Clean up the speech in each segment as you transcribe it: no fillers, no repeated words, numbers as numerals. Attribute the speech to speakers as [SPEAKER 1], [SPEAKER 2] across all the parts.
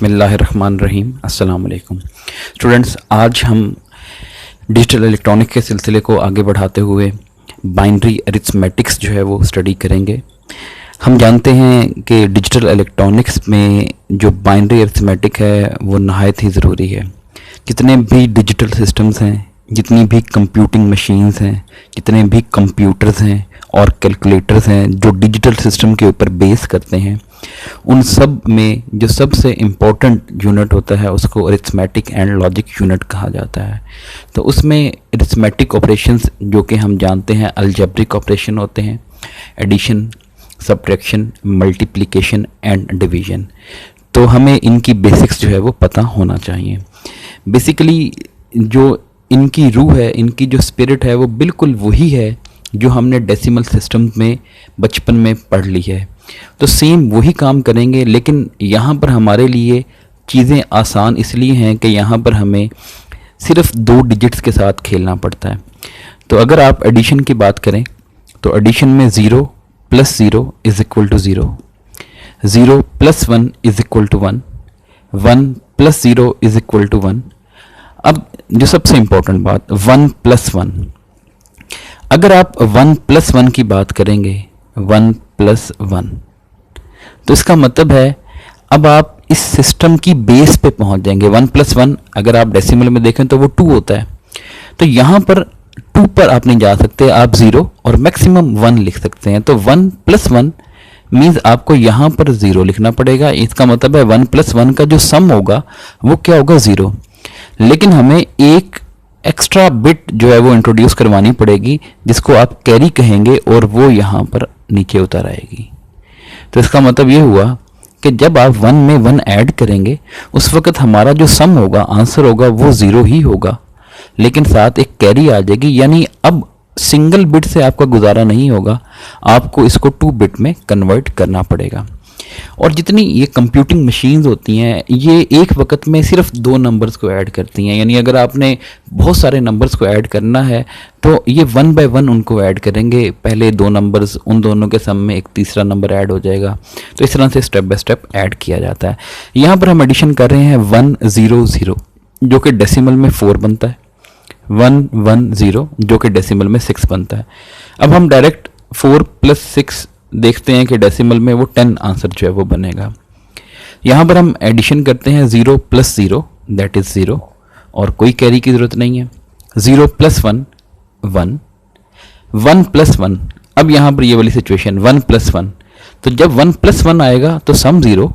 [SPEAKER 1] बिस्मिल्लाहिर्रहमानिर्रहीम। अस्सलाम वालेकुम स्टूडेंट्स, आज हम डिजिटल इलेक्ट्रॉनिक के सिलसिले को आगे बढ़ाते हुए बाइनरी अरिथमेटिक्स जो है वो स्टडी करेंगे। हम जानते हैं कि डिजिटल इलेक्ट्रॉनिक्स में जो बाइनरी अरिथमेटिक है वो नहायत ही ज़रूरी है। जितने भी डिजिटल सिस्टम्स हैं, जितनी भी कंप्यूटिंग मशीन्स हैं, जितने भी कंप्यूटर्स हैं और कैलकुलेटर्स हैं जो डिजिटल सिस्टम के ऊपर बेस करते हैं, उन सब में जो सबसे इम्पोर्टेंट यूनिट होता है उसको अरिथमेटिक एंड लॉजिक यूनिट कहा जाता है। तो उसमें अरिथमेटिक ऑपरेशंस जो कि हम जानते हैं अलजेब्रिक ऑपरेशन होते हैं, addition, subtraction, multiplication and division. तो हमें इनकी बेसिक्स जो है वो पता होना चाहिए। बेसिकली जो इनकी रूह है, इनकी जो स्पिरिट है वो बिल्कुल वही है जो हमने डेसिमल सिस्टम में बचपन में पढ़ ली है। तो सेम वही काम करेंगे, लेकिन यहाँ पर हमारे लिए चीज़ें आसान इसलिए हैं कि यहाँ पर हमें सिर्फ 2 डिजिट्स के साथ खेलना पड़ता है। तो अगर आप एडिशन की बात करें तो एडिशन में 0 + 0 = 0, 0 + 1 = 1, 1 + 0 = 1। अब जो सबसे इम्पोर्टेंट बात 1 + 1, अगर आप 1 + 1 की बात करेंगे 1 + 1, तो इसका मतलब है अब आप इस सिस्टम की बेस पे पहुंच जाएंगे। 1 + 1 अगर आप डेसिमल में देखें तो वो 2 होता है। तो यहाँ पर 2 पर आप नहीं जा सकते, आप 0 और मैक्सिमम 1 लिख सकते हैं। तो 1 + 1 मीन्स आपको यहाँ पर 0 लिखना पड़ेगा। इसका मतलब है 1 + 1 का जो सम होगा वो क्या होगा, 0। लेकिन हमें एक एक्स्ट्रा बिट जो है वो इंट्रोड्यूस करवानी पड़ेगी जिसको आप कैरी कहेंगे और वो यहाँ पर नीचे उतर आएगी। तो इसका मतलब ये हुआ कि जब आप 1 में 1 ऐड करेंगे उस वक्त हमारा जो सम होगा, आंसर होगा, वो 0 ही होगा, लेकिन साथ एक कैरी आ जाएगी। यानी अब सिंगल बिट से आपका गुजारा नहीं होगा, आपको इसको 2 बिट में कन्वर्ट करना पड़ेगा। और जितनी ये कंप्यूटिंग मशीन्स होती हैं ये एक वक्त में सिर्फ 2 नंबर्स को ऐड करती हैं। यानी अगर आपने बहुत सारे नंबर्स को ऐड करना है तो ये 1 बाय 1 उनको ऐड करेंगे। पहले 2 नंबर्स, उन दोनों के सम में एक तीसरा नंबर ऐड हो जाएगा। तो इस तरह से स्टेप बाय स्टेप ऐड किया जाता है। यहाँ पर हम एडिशन कर रहे हैं 1 0 0 जो कि डेसिमल में 4 बनता है, 1 1 0 जो कि डेसिमल में 6 बनता है। अब हम डायरेक्ट 4 + 6 देखते हैं कि डेसिमल में वो 10 आंसर जो है वो बनेगा। यहाँ पर हम एडिशन करते हैं 0 + 0 दैट इज़ 0 और कोई कैरी की ज़रूरत नहीं है। 0 + 1 1, 1 + 1, अब यहाँ पर ये वाली सिचुएशन 1 + 1, तो जब 1 + 1 आएगा तो सम 0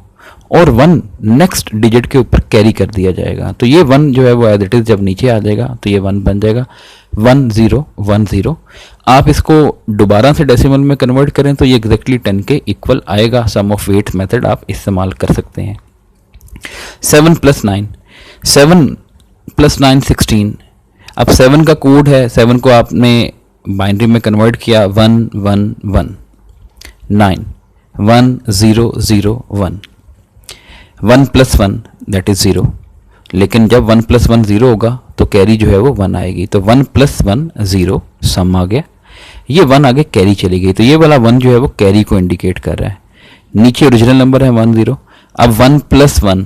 [SPEAKER 1] और 1 नेक्स्ट डिजिट के ऊपर कैरी कर दिया जाएगा। तो ये 1 जो है वो एज इट इज़ जब नीचे आ जाएगा तो ये 1 बन जाएगा। 1 0 1 0। आप इसको दोबारा से डेसिमल में कन्वर्ट करें तो ये एग्जैक्टली 10 के इक्वल आएगा। सम ऑफ वेट्स मेथड आप इस्तेमाल कर सकते हैं। 7 + 9, 7 + 9 16। अब 7 का कोड है, 7 को आपने बाइनरी में कन्वर्ट किया 1 1 1, 9 1 0 0 1, 1 + 1 दैट इज़ 0। लेकिन जब 1 + 1 0 होगा तो कैरी जो है वो 1 आएगी। तो 1 + 1 0 सम आ गया, ये 1 आगे कैरी चली गई। तो ये वाला 1 जो है वो कैरी को इंडिकेट कर रहा है। नीचे ओरिजिनल नंबर है 1 0। अब 1 + 1,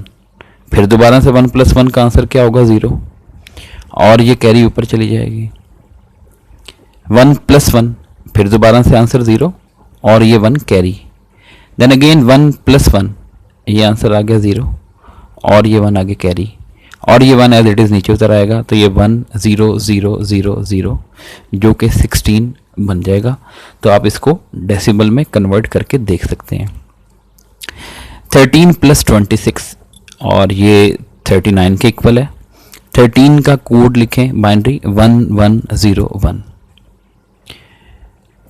[SPEAKER 1] फिर दोबारा से 1 + 1 का आंसर क्या होगा, 0, और ये कैरी ऊपर चली जाएगी। 1 + 1, फिर दोबारा से आंसर 0 और ये 1 कैरी। देन अगेन 1 + 1, ये आंसर आ गया 0 और ये 1 आगे कैरी, और ये 1 एज इट इज़ नीचे उतर आएगा। तो ये 1 0 0 0 0 जो कि 16 बन जाएगा। तो आप इसको डेसिमल में कन्वर्ट करके देख सकते हैं। 13 + 26 और ये 39 के इक्वल है। 13 का कोड लिखें बाइनरी 1 1 0 1,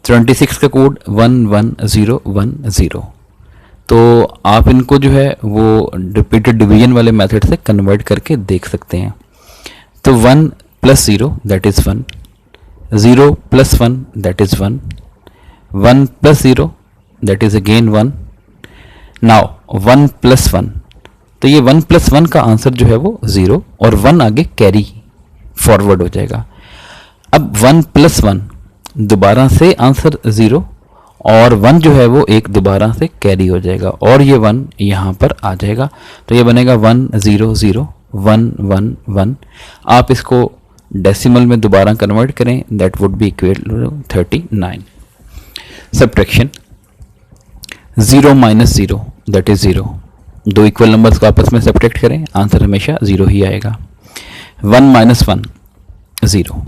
[SPEAKER 1] 26 का कोड 1 1 0 1 0। तो आप इनको जो है वो रिपीटेड डिवीजन वाले मेथड से कन्वर्ट करके देख सकते हैं। तो 1 + 0 that is 1, 0 + 1 that is 1, 1 + 0 that is again 1। Now 1 + 1, तो ये 1 + 1 का आंसर जो है वो 0 और 1 आगे कैरी फॉरवर्ड हो जाएगा। अब 1 + 1 दोबारा से आंसर 0 और 1 जो है वो एक दोबारा से कैरी हो जाएगा और ये 1 यहाँ पर आ जाएगा। तो ये बनेगा 1 0 0 1 1 1। आप इसको डेसिमल में दोबारा कन्वर्ट करें, that would be equal to 39। Subtraction 0 minus 0 that is 0। दो इक्वल नंबर्स को आपस में सब्ट्रैक्ट करें, आंसर हमेशा 0 ही आएगा। 1 माइनस 1 0,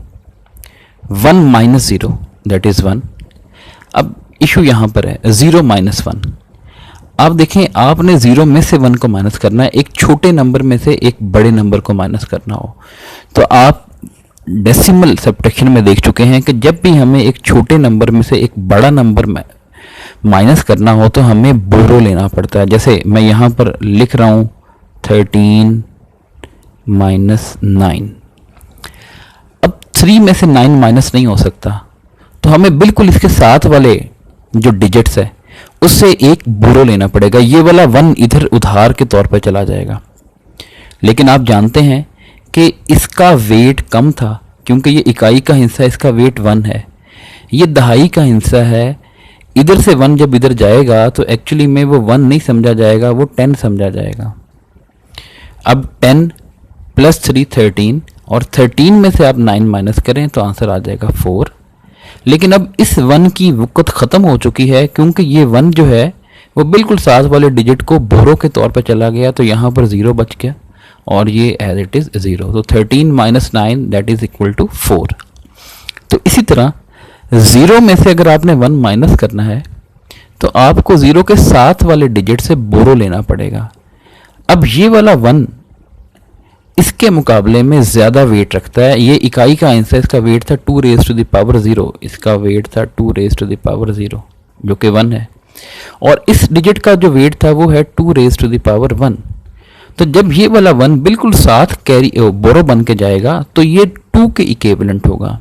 [SPEAKER 1] 1 माइनस 0 दैट इज 1। अब इशू यहाँ पर है 0 माइनस 1। आप देखें, आपने 0 में से 1 को माइनस करना है, एक छोटे नंबर में से एक बड़े नंबर को माइनस करना हो। तो आप डेसिमल सब्ट्रैक्शन में देख चुके हैं कि जब भी हमें एक छोटे नंबर में से एक बड़ा नंबर में माइनस करना हो तो हमें बोरो लेना पड़ता है। जैसे मैं यहाँ पर लिख रहा हूँ 13 माइनस 9। अब 3 में से 9 माइनस नहीं हो सकता, तो हमें बिल्कुल इसके साथ वाले जो डिजिट्स है उससे एक बोरो लेना पड़ेगा। ये वाला 1 इधर उधार के तौर पर चला जाएगा, लेकिन आप जानते हैं कि इसका वेट कम था क्योंकि ये इकाई का हिस्सा, इसका वेट 1 है। ये दहाई का हिस्सा है, इधर से 1 जब इधर जाएगा तो एक्चुअली में वो 1 नहीं समझा जाएगा, वो 10 समझा जाएगा। अब 10 प्लस 3 13, और 13 में से आप 9 माइनस करें तो आंसर आ जाएगा 4। लेकिन अब इस 1 की वक़्त ख़त्म हो चुकी है क्योंकि ये 1 जो है वो बिल्कुल साथ वाले डिजिट को बोरो के तौर पर चला गया, तो यहाँ पर 0 बच गया और ये एज इट इज़ 0। तो 13 minus 9 that is equal to 4। तो इसी तरह 0 में से अगर आपने 1 माइनस करना है तो आपको 0 के साथ वाले डिजिट से बोरो लेना पड़ेगा। अब ये वाला 1 इसके मुकाबले में ज़्यादा वेट रखता है। ये इकाई का आंसर, इसका वेट था 2 रेज़ टू द पावर 0, इसका वेट था 2 रेज़ टू द पावर 0 जो कि 1 है, और इस डिजिट का जो वेट था वो है 2 रेज़ टू द पावर 1। तो जब ये वाला 1 बिल्कुल साथ कैरी बोरो बन के जाएगा तो ये 2 के इक्विवेलेंट होगा।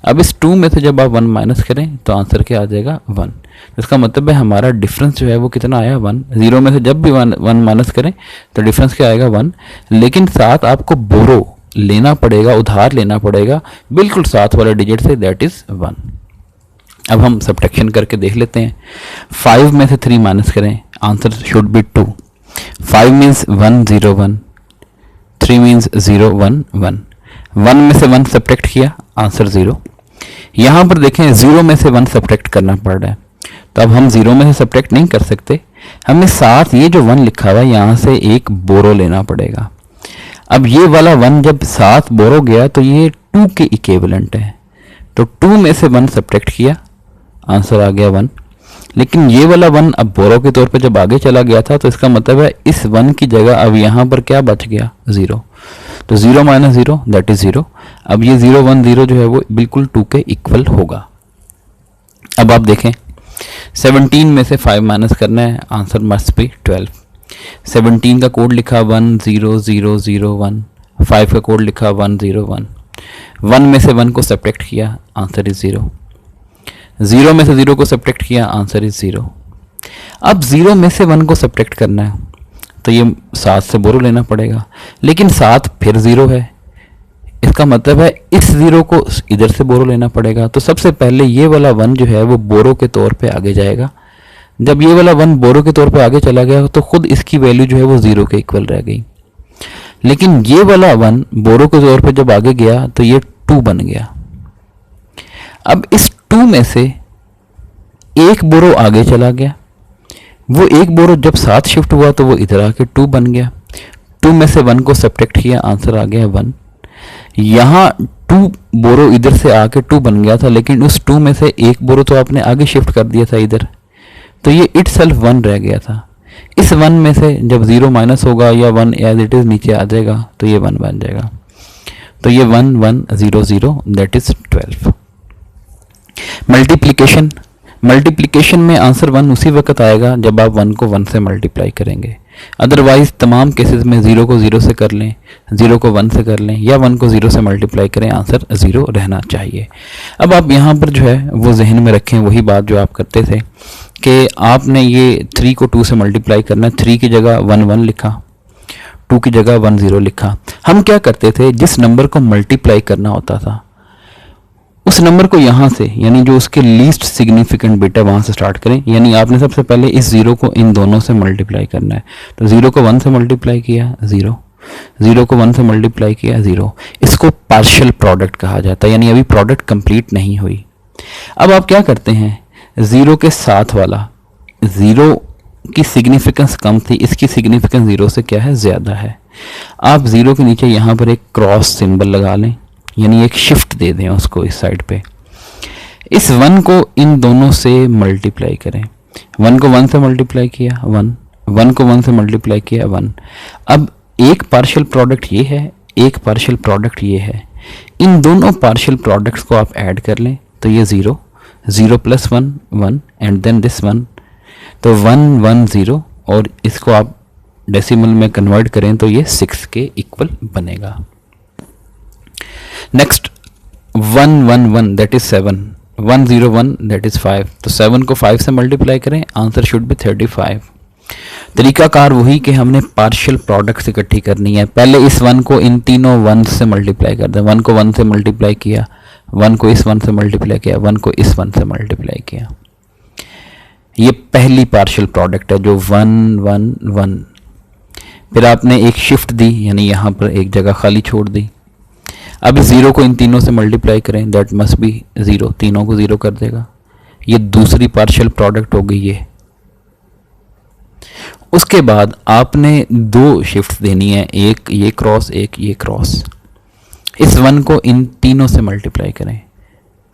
[SPEAKER 1] अब इस 2 में से जब आप 1 माइनस करें तो आंसर क्या आ जाएगा 1। इसका मतलब है हमारा डिफरेंस जो है वो कितना आया 1। 0 में से जब भी 1 माइनस करें तो डिफरेंस क्या आएगा 1, लेकिन साथ आपको बोरो लेना पड़ेगा, उधार लेना पड़ेगा बिल्कुल साथ वाले डिजिट से, दैट इज़ 1। अब हम सब्ट्रैक्शन करके देख लेते हैं। 5 में से 3 माइनस करें, answer should be 2। 5 means 1 0 1, 3 means 0 1 1। 1 में से 1 सब्ट्रैक्ट किया, आंसर 0। यहाँ पर देखें 0 में से 1 सब्ट्रैक्ट करना पड़ रहा है, तो अब हम 0 में से सब्ट्रैक्ट नहीं कर सकते, हमें साथ ये जो 1 लिखा हुआ है यहाँ से एक बोरो लेना पड़ेगा। अब ये वाला 1 जब साथ बोरो गया तो ये 2 के इक्विवेलेंट है, तो 2 में से 1 सब्ट्रैक्ट किया, आंसर आ गया 1। लेकिन ये वाला 1 अब बोरो के तौर पे जब आगे चला गया था तो इसका मतलब है इस 1 की जगह अब यहाँ पर क्या बच गया 0। तो 0 माइनस 0 दैट इज 0। अब ये 0 1 0 जो है वो बिल्कुल 2 के इक्वल होगा। अब आप देखें 17 में से 5 माइनस करना है, आंसर मस्ट बी 12। 17 का कोड लिखा 1 0 0 0 1, 5 का कोड लिखा 1 0 1। 1 में से 1 को सब्ट्रैक्ट किया, आंसर इज 0। 0 में से 0 को सब्ट्रैक्ट किया, आंसर इज 0। अब 0 में से 1 को सब्ट्रैक्ट करना है तो ये 7 से बोरो लेना पड़ेगा, लेकिन 7 फिर 0 है, इसका मतलब है इस 0 को इधर से बोरो लेना पड़ेगा। तो सबसे पहले ये वाला 1 जो है वो बोरो के तौर पे आगे जाएगा। जब ये वाला 1 बोरो के तौर पे आगे चला गया तो खुद इसकी वैल्यू जो है वो 0 के इक्वल रह गई। लेकिन ये वाला 1 बोरो के तौर पे जब आगे गया तो ये 2 बन गया। अब इस 2 में से एक बोरो आगे चला गया, वो एक बोरो जब साथ शिफ्ट हुआ तो वो इधर आके 2 बन गया। 2 में से 1 को सब्ट्रैक्ट किया, आंसर आ गया 1। यहाँ 2 बोरो इधर से आके 2 बन गया था, लेकिन उस 2 में से एक बोरो तो आपने आगे शिफ्ट कर दिया था इधर, तो ये इटसेल्फ 1 रह गया था। इस 1 में से जब 0 माइनस होगा या 1 एज इट इज़ नीचे आ जाएगा तो ये 1 बन जाएगा। तो ये 1 1 0 0 दैट इज 12। मल्टीप्लिकेशन, मल्टीप्लिकेशन में आंसर 1 उसी वक्त आएगा जब आप 1 को 1 से मल्टीप्लाई करेंगे। अदरवाइज तमाम केसेस में 0 को 0 से कर लें, 0 को 1 से कर लें, या 1 को 0 से मल्टीप्लाई करें, आंसर 0 रहना चाहिए। अब आप यहाँ पर जो है वो जहन में रखें वही बात जो आप करते थे कि आपने ये 3 को 2 से मल्टीप्लाई करना, 3 की जगह 1 1 लिखा, 2 की जगह 1 0 लिखा। हम क्या करते थे, जिस नंबर को मल्टीप्लाई करना होता था उस नंबर को यहाँ से, यानी जो उसके लीस्ट सिग्निफिकेंट बिट है वहाँ से स्टार्ट करें। यानी आपने सबसे पहले इस ज़ीरो को इन दोनों से मल्टीप्लाई करना है। तो ज़ीरो को 1 से मल्टीप्लाई किया, ज़ीरो, ज़ीरो को 1 से मल्टीप्लाई किया, ज़ीरो। इसको पार्शियल प्रोडक्ट कहा जाता है, यानी अभी प्रोडक्ट कंप्लीट नहीं हुई। अब आप क्या करते हैं, ज़ीरो के साथ वाला, ज़ीरो की सिग्निफिकेंस कम थी, इसकी सिग्निफिकेंस ज़ीरो से क्या है, ज़्यादा है। आप ज़ीरो के नीचे यहाँ पर एक क्रॉस सिंबल लगा लें, यानी एक शिफ्ट दे दें उसको इस साइड पे। इस 1 को इन दोनों से मल्टीप्लाई करें। 1 को 1 से मल्टीप्लाई किया, 1, 1 को 1 से मल्टीप्लाई किया, 1। अब एक पार्शियल प्रोडक्ट ये है, एक पार्शियल प्रोडक्ट ये है। इन दोनों पार्शियल प्रोडक्ट्स को आप ऐड कर लें तो ये 0, 0 प्लस 1, 1 एंड देन दिस 1, तो 1 1 0, और इसको आप डेसिमल में कन्वर्ट करें तो ये 6 के इक्वल बनेगा। Next 1 1 1 that is 7, 1 0 1 that is 5, तो 7 को 5 से मल्टीप्लाई करें, आंसर शुड बी 35। तरीकाकार वही कि हमने पार्शियल प्रोडक्ट्स इकट्ठी करनी है। पहले इस 1 को इन तीनों 1 से मल्टीप्लाई कर दें। 1 को 1 से मल्टीप्लाई किया, 1 को इस 1 से मल्टीप्लाई किया, 1 को इस 1 से मल्टीप्लाई किया। ये पहली पार्शियल प्रोडक्ट है जो 1 1 1। फिर आपने एक शिफ्ट दी, यानी यहाँ पर एक जगह खाली छोड़ दी। अब इस 0 को इन तीनों से मल्टीप्लाई करें, दैट मस्ट बी 0, तीनों को 0 कर देगा। ये दूसरी पार्शियल प्रोडक्ट हो गई ये। उसके बाद आपने दो शिफ्ट देनी है, एक ये क्रॉस, एक ये क्रॉस। इस 1 को इन तीनों से मल्टीप्लाई करें।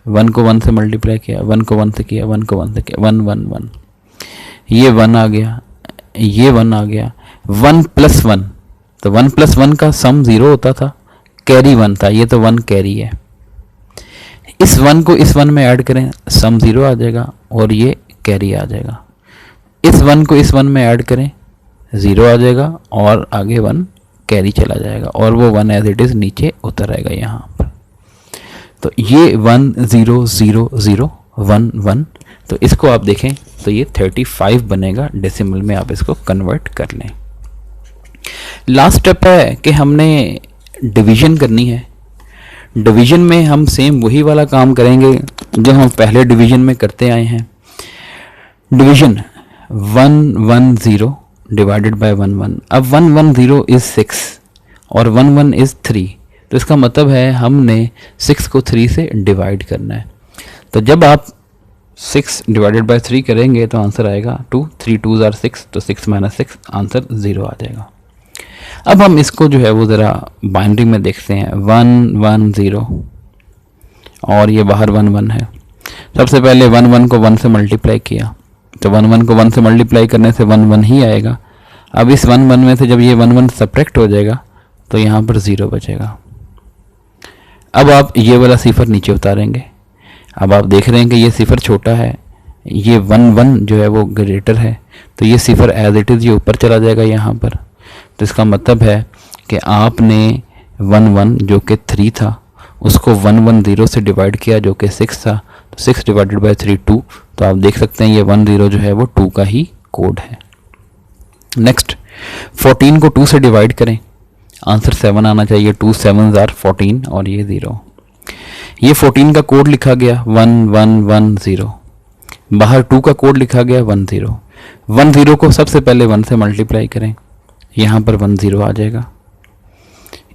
[SPEAKER 1] 1 को 1 से मल्टीप्लाई किया, 1 को 1 से किया, 1 को 1 से किया, 1 1 1, ये 1 आ गया, ये 1 आ गया। 1 प्लस 1, तो 1 प्लस 1 का सम 0 होता था, कैरी 1 था, ये तो 1 कैरी है। इस 1 को इस 1 में ऐड करें, सम 0 आ जाएगा और ये कैरी आ जाएगा। इस 1 को इस 1 में ऐड करें, 0 आ जाएगा और आगे 1 कैरी चला जाएगा, और वो 1 एज इट इज़ नीचे उतर आएगा यहाँ पर। तो ये 1 0 0 0 1 1, तो इसको आप देखें तो ये 35 बनेगा। डेसिमल में आप इसको कन्वर्ट कर लें। लास्ट स्टेप है कि हमने डिवीजन करनी है। डिवीजन में हम सेम वही वाला काम करेंगे जो हम पहले डिवीजन में करते आए हैं। Division 1 1 0 divided by 1 1। अब 1 1 0 इज 6 और 1 1 इज 3, तो इसका मतलब है हमने 6 को 3 से डिवाइड करना है। तो जब आप 6 डिवाइडेड बाय 3 करेंगे तो आंसर आएगा 2, 3 2 आर 6, तो 6 माइनस 6 आंसर 0 आ जाएगा। अब हम इसको जो है वो ज़रा बाइनरी में देखते हैं। 1 1 0 और ये बाहर 1 1 है। सबसे पहले 1 1 को 1 से मल्टीप्लाई किया, तो 1 1 को 1 से मल्टीप्लाई करने से 1 1 ही आएगा। अब इस 1 1 में से जब ये 1 1 सब्ट्रैक्ट हो जाएगा तो यहाँ पर 0 बचेगा। अब आप ये वाला सिफर नीचे उतारेंगे। अब आप देख रहे हैं कि ये सिफर छोटा है, ये 1 1 जो है वो ग्रेटर है, तो ये सिफर एज इट इज़ ये ऊपर चला जाएगा यहाँ पर। तो इसका मतलब है कि आपने 1 1 जो कि 3 था उसको 1 1 0 से डिवाइड किया जो कि 6 था, तो 6 डिवाइडेड बाय 3 2, तो आप देख सकते हैं ये 1 0 जो है वो 2 का ही कोड है। नेक्स्ट 14 को 2 से डिवाइड करें, आंसर 7 आना चाहिए। 2 7 आर 14 और ये 0। ये 14 का कोड लिखा गया 1 1 1 0, बाहर 2 का कोड लिखा गया 1 0। 1 0 को सबसे पहले 1 से मल्टीप्लाई करें, यहाँ पर 1 0 आ जाएगा।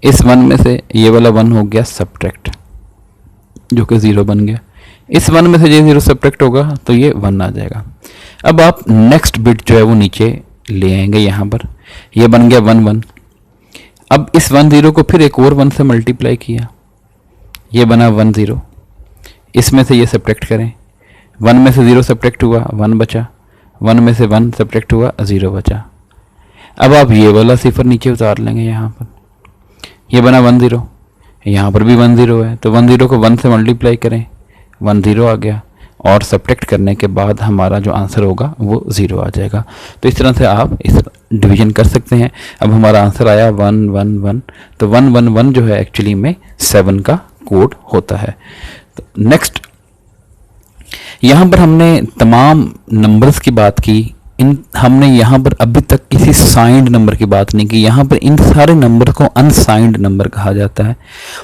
[SPEAKER 1] इस 1 में से ये वाला 1 हो गया सब्ट्रैक्ट जो कि 0 बन गया। इस 1 में से ये 0 सब्ट्रैक्ट होगा तो ये 1 आ जाएगा। अब आप नेक्स्ट बिट जो है वो नीचे ले आएंगे, यहाँ पर ये बन गया 1 1। अब इस 1 0 को फिर एक और 1 से मल्टीप्लाई किया, ये बना 1 0। इसमें से ये सब्ट्रैक्ट करें, 1 में से 0 सब्ट्रैक्ट हुआ 1 बचा, 1 में से 1 सब्ट्रैक्ट हुआ 0 बचा। अब आप ये वाला सिफर नीचे उतार लेंगे, यहाँ पर ये बना 1 0, यहाँ पर भी 1 0 है, तो 1 0 को 1 से मल्टीप्लाई करें, 1 0 आ गया, और सब्ट्रैक्ट करने के बाद हमारा जो आंसर होगा वो 0 आ जाएगा। तो इस तरह से आप इस डिवीजन कर सकते हैं। अब हमारा आंसर आया 1 1 1, तो 1 1 1 जो है एक्चुअली में 7 का कोड होता है। तो नेक्स्ट यहाँ पर हमने तमाम नंबर्स की बात की इन हमने यहाँ पर अभी तक किसी साइंड नंबर की बात नहीं की। यहाँ पर इन सारे नंबर को अनसाइंड नंबर कहा जाता है,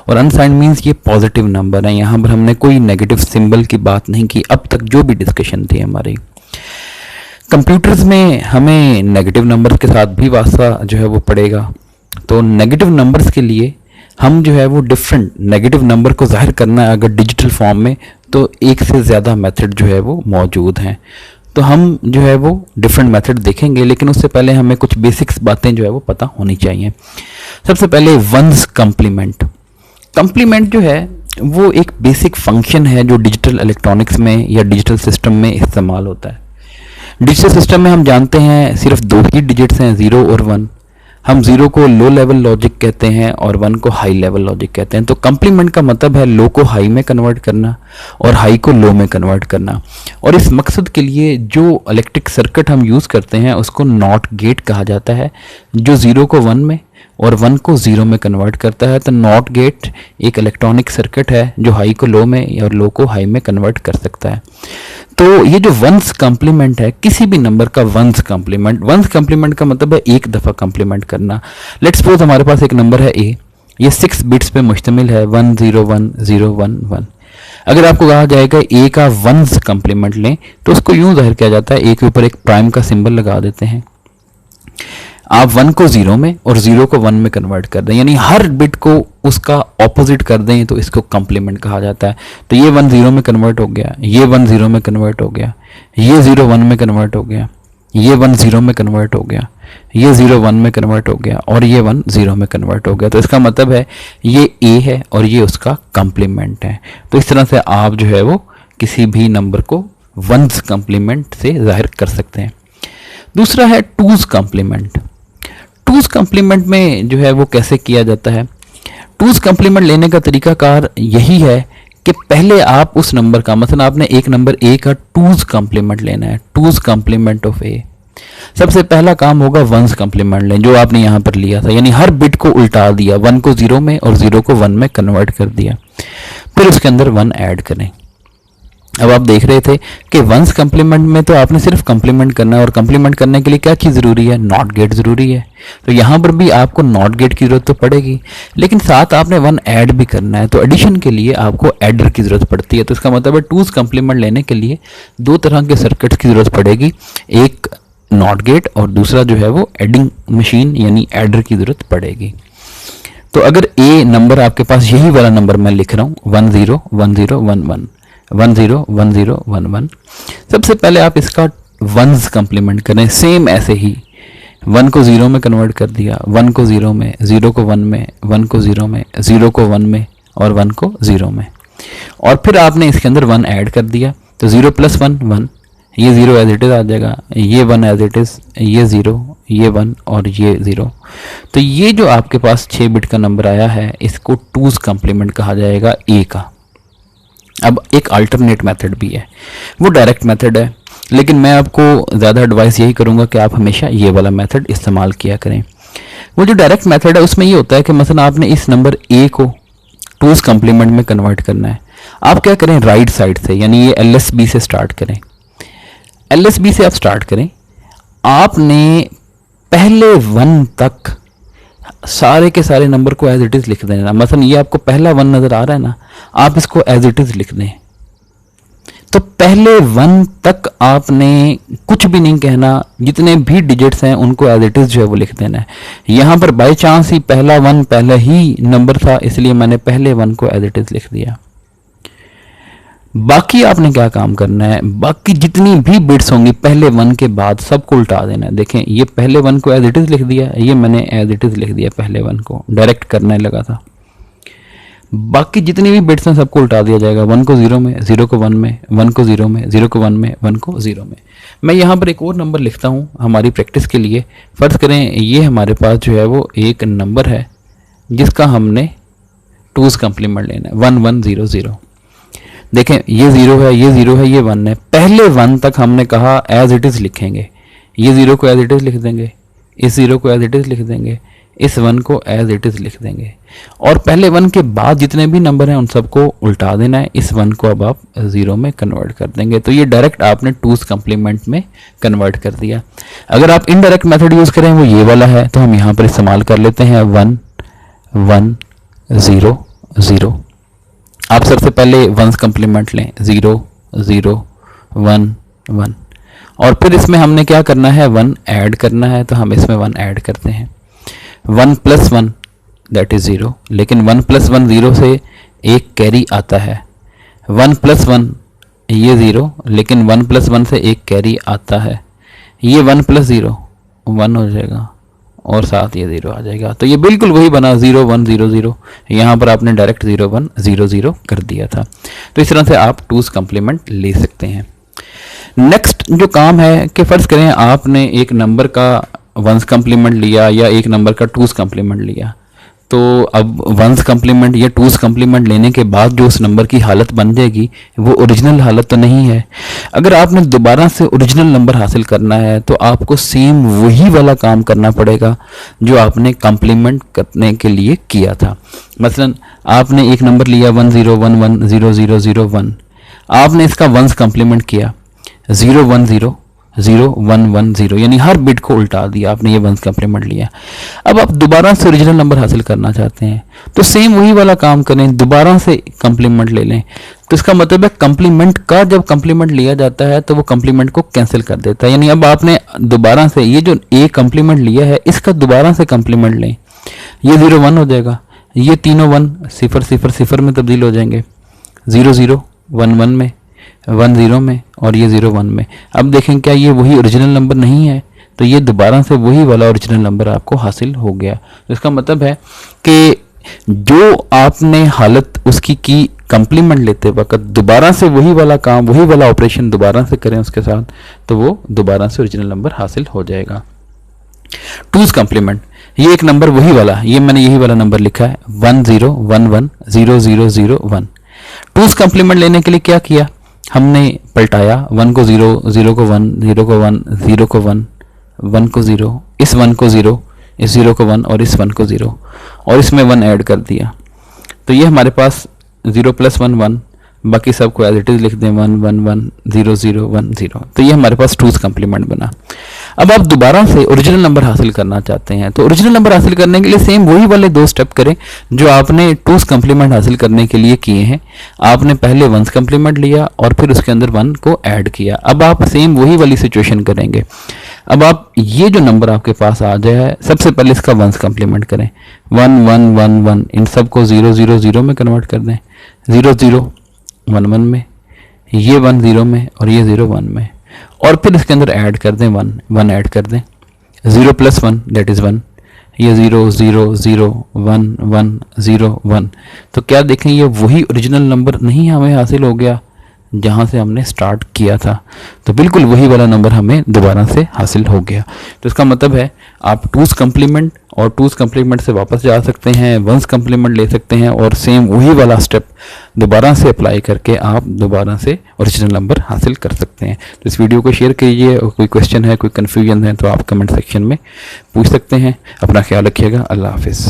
[SPEAKER 1] और अनसाइंड मीन्स ये पॉजिटिव नंबर है। यहाँ पर हमने कोई नेगेटिव सिंबल की बात नहीं की अब तक जो भी डिस्कशन थी हमारी। कंप्यूटर्स में हमें नेगेटिव नंबर के साथ भी वास्ता जो है वो पड़ेगा। तो नेगेटिव नंबर्स के लिए हम जो है वो डिफरेंट नेगेटिव नंबर को जाहिर करना है अगर डिजिटल फॉर्म में, तो एक से ज़्यादा मेथड जो है वो मौजूद हैं। तो हम जो है वो डिफरेंट मेथड देखेंगे, लेकिन उससे पहले हमें कुछ बेसिक्स बातें जो है वो पता होनी चाहिए। सबसे पहले वंस कम्प्लीमेंट। कम्प्लीमेंट जो है वो एक बेसिक फंक्शन है जो डिजिटल इलेक्ट्रॉनिक्स में या डिजिटल सिस्टम में इस्तेमाल होता है। डिजिटल सिस्टम में हम जानते हैं सिर्फ दो ही डिजिट्स हैं, 0 और 1। हम 0 को लो लेवल लॉजिक कहते हैं और 1 को हाई लेवल लॉजिक कहते हैं। तो कम्प्लीमेंट का मतलब है लो को हाई में कन्वर्ट करना और हाई को लो में कन्वर्ट करना। और इस मकसद के लिए जो इलेक्ट्रिक सर्किट हम यूज़ करते हैं उसको नॉट गेट कहा जाता है, जो 0 को 1 में और 1 को 0 में कन्वर्ट करता है। तो नॉट गेट एक इलेक्ट्रॉनिक सर्किट है जो हाई को लो में और लो को हाई में कन्वर्ट कर सकता है। तो ये जो वंस कम्प्लीमेंट है, किसी भी नंबर का वंस कम्प्लीमेंट का मतलब है एक दफ़ा कम्प्लीमेंट करना। लेट्स सपोज हमारे पास एक नंबर है ए, ये 6 बिट्स पे मुश्तमिल है, 101011। अगर आपको कहा जाएगा ए का वंस कम्प्लीमेंट लें तो उसको यूं जाहिर किया जाता है, ए के ऊपर एक प्राइम का सिंबल लगा देते हैं। आप 1 को 0 में और 0 को 1 में कन्वर्ट कर दें, यानी हर बिट को उसका ऑपोजिट कर दें, तो इसको कम्प्लीमेंट कहा जाता है। तो ये 1 0 में कन्वर्ट हो गया, ये 1 0 में कन्वर्ट हो गया, ये 0 1 में कन्वर्ट हो गया, ये 1 0 में कन्वर्ट हो गया, ये 0 1 में कन्वर्ट हो गया और ये 1 0 में कन्वर्ट हो गया। तो इसका मतलब है ये ए है और ये उसका कम्प्लीमेंट है। तो इस तरह से आप जो है वो किसी भी नंबर को वंस कम्प्लीमेंट से जाहिर कर सकते हैं। दूसरा है टूज कम्प्लीमेंट। टूज कम्प्लीमेंट में जो है वो कैसे किया जाता है? टूज कम्प्लीमेंट लेने का तरीकाकार यही है कि पहले आप उस नंबर का, मतलब आपने एक नंबर ए का टूज कम्प्लीमेंट लेना है, टूज कम्प्लीमेंट ऑफ ए। सबसे पहला काम होगा वंस कम्प्लीमेंट लें, जो आपने यहाँ पर लिया था, यानी हर बिट को उल्टा दिया, 1 को 0 में और 0 को 1 में कन्वर्ट कर दिया। फिर उसके अंदर 1 ऐड करें। अब आप देख रहे थे कि वंस कम्प्लीमेंट में तो आपने सिर्फ कम्प्लीमेंट करना है, और कम्प्लीमेंट करने के लिए क्या चीज़ ज़रूरी है? नॉट गेट ज़रूरी है। तो यहाँ पर भी आपको नॉट गेट की ज़रूरत तो पड़ेगी, लेकिन साथ आपने 1 ऐड भी करना है, तो एडिशन के लिए आपको एडर की ज़रूरत पड़ती है। तो इसका मतलब है टूज कम्प्लीमेंट लेने के लिए दो तरह के सर्किट्स की ज़रूरत पड़ेगी, एक नॉट गेट और दूसरा जो है वो एडिंग मशीन यानी एडर की ज़रूरत पड़ेगी। तो अगर ए नंबर आपके पास यही वाला नंबर मैं लिख रहा हूँ 101011 101011, सबसे पहले आप इसका वंस कम्प्लीमेंट करें। सेम ऐसे ही 1 को 0 में कन्वर्ट कर दिया, 1 को 0 में, 0 को 1 में, 1 को 0 में, 0 को 1 में और 1 को 0 में, और फिर आपने इसके अंदर 1 ऐड कर दिया। तो 0 + 1 1, ये 0 एज इट इज़ आ जाएगा, ये 1 एज इट इज़, ये 0, ये 1 और ये 0। तो ये जो आपके पास 6 बिट का नंबर आया है, इसको टूज कम्प्लीमेंट कहा जाएगा ए का। अब एक अल्टरनेट मेथड भी है, वो डायरेक्ट मेथड है, लेकिन मैं आपको ज़्यादा एडवाइस यही करूँगा कि आप हमेशा ये वाला मेथड इस्तेमाल किया करें। वो जो डायरेक्ट मेथड है उसमें ये होता है कि मसलन आपने इस नंबर ए को टूज कम्प्लीमेंट में कन्वर्ट करना है। आप क्या करें, राइट साइड से, यानी ये LSB से स्टार्ट करें। LSB से आप स्टार्ट करें, आपने पहले 1 तक सारे के सारे नंबर को एज इट इज़ लिख देना। मतलब ये आपको पहला 1 नज़र आ रहा है ना, आप इसको एज इट इज़ लिख दें। तो पहले 1 तक आपने कुछ भी नहीं कहना, जितने भी डिजिट्स हैं उनको एज इट इज़ जो है वो लिख देना है। यहाँ पर बाई चांस ही पहला 1 पहला ही नंबर था, इसलिए मैंने पहले 1 को एज इट इज़ लिख दिया। बाकी आपने क्या काम करना है, बाकी जितनी भी बिट्स होंगी पहले 1 के बाद सबको उल्टा देना है। देखें ये पहले 1 को एज इट इज़ लिख दिया, ये मैंने एज इट इज़ लिख दिया, पहले 1 को डायरेक्ट करने लगा था। बाकी जितनी भी बिट्स हैं सबको उल्टा दिया जाएगा, 1 को 0 में, 0 को 1 में, 1 को 0 में, 0 को 1 में, 1 को 0 में। मैं यहाँ पर एक और नंबर लिखता हूँ हमारी प्रैक्टिस के लिए। फ़र्ज़ करें ये हमारे पास जो है वो एक नंबर है जिसका हमने टूज कम्प्लीमेंट लेना है, 1100। देखें ये 0 है, ये 0 है, ये 1 है। पहले 1 तक हमने कहा एज इट इज़ लिखेंगे, ये 0 को एज इट इज़ लिख देंगे, इस 0 को एज इट इज़ लिख देंगे, इस 1 को एज इट इज़ लिख देंगे और पहले 1 के बाद जितने भी नंबर हैं उन सबको उल्टा देना है। इस 1 को अब आप 0 में कन्वर्ट कर देंगे। तो ये डायरेक्ट आपने 2's कम्प्लीमेंट में कन्वर्ट कर दिया। अगर आप इनडायरेक्ट मेथड यूज़ करें वो ये वाला है, तो हम यहाँ पर इस्तेमाल कर लेते हैं 1 1 0 0। आप सबसे पहले 1's कम्प्लीमेंट लें 0 0 1 1 और फिर इसमें हमने क्या करना है 1 ऐड करना है। तो हम इसमें 1 ऐड करते हैं। 1 + 1 दैट इज़ 0, लेकिन 1 + 1 0 से एक कैरी आता है। 1 + 1 ये 0, लेकिन 1 + 1 से एक कैरी आता है। ये 1 + 0 1 हो जाएगा और साथ ये 0 आ जाएगा। तो ये बिल्कुल वही बना 0 1 0 0। यहाँ पर आपने डायरेक्ट 0 1 0 0 कर दिया था। तो इस तरह से आप 2's कम्प्लीमेंट ले सकते हैं। नेक्स्ट जो काम है कि फ़र्ज़ करें आपने एक नंबर का 1's कम्प्लीमेंट लिया या एक नंबर का 2's कम्प्लीमेंट लिया। तो अब 1's कम्प्लीमेंट या 2's कम्प्लीमेंट लेने के बाद जो उस नंबर की हालत बन जाएगी वो ओरिजिनल हालत तो नहीं है। अगर आपने दोबारा से ओरिजिनल नंबर हासिल करना है तो आपको सेम वही वाला काम करना पड़ेगा जो आपने कम्प्लीमेंट करने के लिए किया था। मसलन आपने एक नंबर लिया 1 0 1 1 0 0 0 1, आपने इसका 1's कम्प्लीमेंट किया 0 1 0 0 1 1 0, यानी हर बिट को उल्टा दिया आपने, ये 1's कम्प्लीमेंट लिया। अब आप दोबारा से ओरिजिनल नंबर हासिल करना चाहते हैं तो सेम वही वाला काम करें, दोबारा से कम्प्लीमेंट ले लें। तो इसका मतलब है कम्प्लीमेंट का जब कम्प्लीमेंट लिया जाता है तो वो कम्प्लीमेंट को कैंसिल कर देता है। यानी अब आपने दोबारा से ये जो ए कम्प्लीमेंट लिया है इसका दोबारा से कम्प्लीमेंट लें, ये 0 1 हो जाएगा, ये तीनों 1 0 0 0 में तब्दील हो जाएंगे, 0 0 1 1 में, 1 0 में और ये 0 1 में। अब देखें क्या ये वही ओरिजिनल नंबर नहीं है? तो ये दोबारा से वही वाला ओरिजिनल नंबर आपको हासिल हो गया। तो इसका मतलब है कि जो आपने हालत उसकी की कम्प्लीमेंट लेते वक्त दोबारा से वही वाला काम, वही वाला ऑपरेशन दोबारा से करें उसके साथ, तो वो दोबारा से ओरिजिनल नंबर हासिल हो जाएगा। 2's कम्प्लीमेंट, ये एक नंबर वही वाला, ये मैंने यही वाला नंबर लिखा है 1 0 1 1 0 0 0 1। 2's कम्प्लीमेंट लेने के लिए क्या किया हमने, पलटाया 1 को 0 0 को 1 0 को 1 0 को 1 1 को 0, इस 1 को 0, इस 0 को 1 और इस 1 को 0 और इसमें 1 ऐड कर दिया। तो ये हमारे पास 0 + 1 1, बाकी सबको एज इट इज़ लिख दें 1 1 1 0 0 1 0। तो ये हमारे पास 2's कम्प्लीमेंट बना। अब आप दोबारा से ओरिजिनल नंबर हासिल करना चाहते हैं तो ओरिजिनल नंबर हासिल करने के लिए सेम वही वाले 2 स्टेप करें जो आपने 2's कम्प्लीमेंट हासिल करने के लिए किए हैं। आपने पहले 1's कम्प्लीमेंट लिया और फिर उसके अंदर 1 को ऐड किया। अब आप सेम वही वाली सिचुएशन करेंगे। अब आप ये जो नंबर आपके पास आ जाए सबसे पहले इसका 1's कम्प्लीमेंट करें 1 1 1 1, इन सबको 0 0 0 में कन्वर्ट कर दें, 0 0 1 1 में, ये 1 0 में और ये 0 1 में, और फिर इसके अंदर ऐड कर दें 1 1 ऐड कर दें, 0 + 1 दैट इज़ 1, ये 0 0 0 1 1 0 1। तो क्या देखें ये वही ओरिजिनल नंबर नहीं हमें हासिल हो गया जहाँ से हमने स्टार्ट किया था, तो बिल्कुल वही वाला नंबर हमें दोबारा से हासिल हो गया। तो इसका मतलब है आप 2's कम्प्लीमेंट और 2's कम्प्लीमेंट से वापस जा सकते हैं, 1's कम्प्लीमेंट ले सकते हैं और सेम वही वाला स्टेप दोबारा से अप्लाई करके आप दोबारा से ओरिजिनल नंबर हासिल कर सकते हैं। तो इस वीडियो को शेयर कीजिए और कोई क्वेश्चन है, कोई कन्फ्यूजन है तो आप कमेंट सेक्शन में पूछ सकते हैं। अपना ख्याल रखिएगा। अल्लाह हाफिज़।